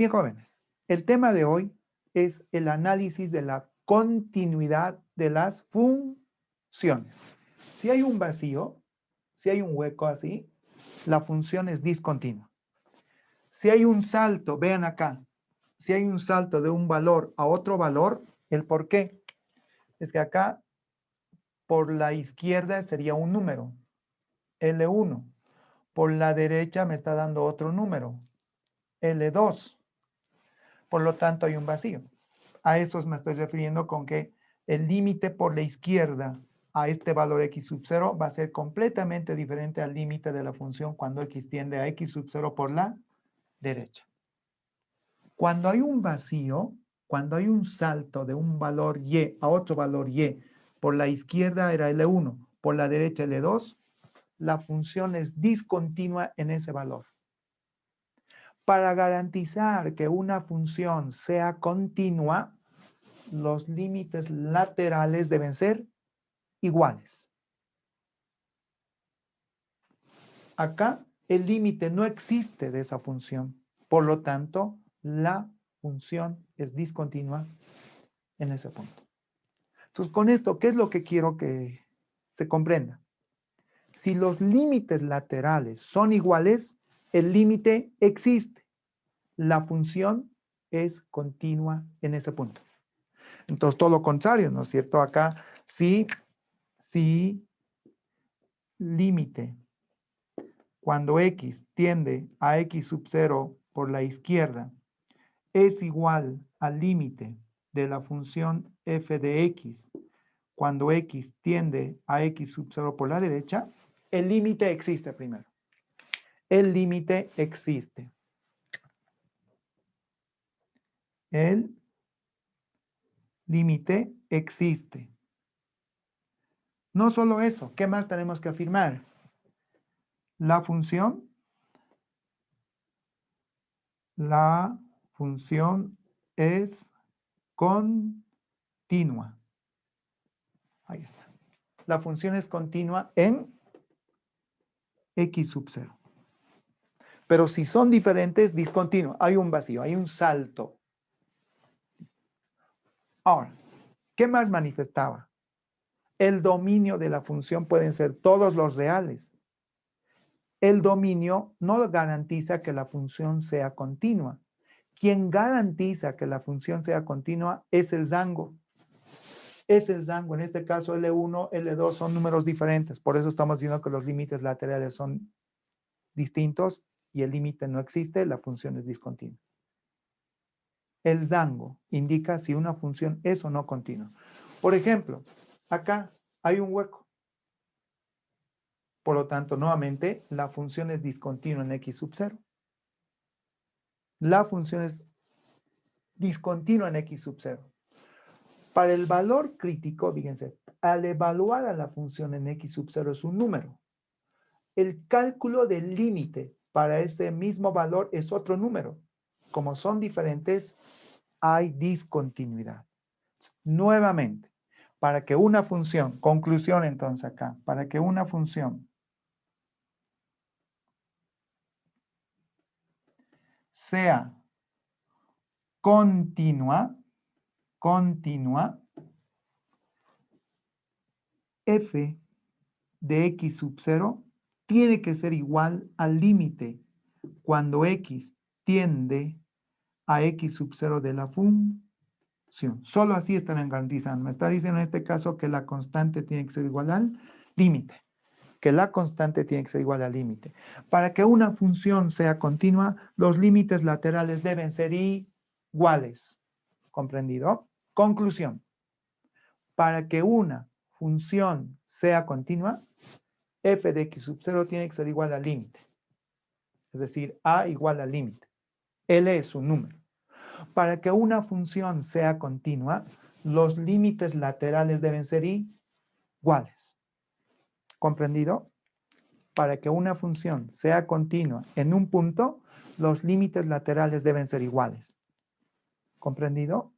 Bien, jóvenes, el tema de hoy es el análisis de la continuidad de las funciones. Si hay un vacío, si hay un hueco así, la función es discontinua. Si hay un salto, vean acá, si hay un salto de un valor a otro valor, ¿el por qué? Es que acá por la izquierda sería un número, L1. Por la derecha me está dando otro número, L2. Por lo tanto, hay un vacío. A eso me estoy refiriendo con que el límite por la izquierda a este valor x sub 0 va a ser completamente diferente al límite de la función cuando x tiende a x sub 0 por la derecha. Cuando hay un vacío, cuando hay un salto de un valor y a otro valor y, por la izquierda era L1, por la derecha L2, la función es discontinua en ese valor. Para garantizar que una función sea continua, los límites laterales deben ser iguales. Acá el límite no existe de esa función. Por lo tanto, la función es discontinua en ese punto. Entonces, con esto, ¿qué es lo que quiero que se comprenda? Si los límites laterales son iguales, el límite existe. La función es continua en ese punto. Entonces, todo lo contrario, ¿no es cierto? Acá, si límite, cuando x tiende a x sub 0 por la izquierda, es igual al límite de la función f de x, cuando x tiende a x sub 0 por la derecha, el límite existe primero. El límite existe. El límite existe. No solo eso, ¿qué más tenemos que afirmar? La función es continua. Ahí está. La función es continua en x sub 0. Pero si son diferentes, discontinua. Hay un vacío, hay un salto. Ahora, ¿qué más manifestaba? El dominio de la función pueden ser todos los reales. El dominio no garantiza que la función sea continua. Quien garantiza que la función sea continua es el rango. Es el rango, en este caso L1, L2 son números diferentes, por eso estamos diciendo que los límites laterales son distintos y el límite no existe, la función es discontinua. El rango indica si una función es o no continua. Por ejemplo, acá hay un hueco. Por lo tanto, nuevamente, la función es discontinua en x sub 0. La función es discontinua en x sub 0. Para el valor crítico, fíjense, al evaluar a la función en x sub 0 es un número. El cálculo del límite para ese mismo valor es otro número. Como son diferentes, hay discontinuidad. Nuevamente, para que una función, conclusión entonces acá, para que una función sea continua, f de x sub 0 tiene que ser igual al límite cuando x tiende a x sub 0 de la función. Solo así estarán garantizando. Me está diciendo en este caso que la constante tiene que ser igual al límite. Que la constante tiene que ser igual al límite. Para que una función sea continua, los límites laterales deben ser iguales. ¿Comprendido? Conclusión. Para que una función sea continua, f de x sub 0 tiene que ser igual al límite. Es decir, a igual al límite. L es un número. Para que una función sea continua, los límites laterales deben ser iguales. ¿Comprendido? Para que una función sea continua en un punto, los límites laterales deben ser iguales. ¿Comprendido?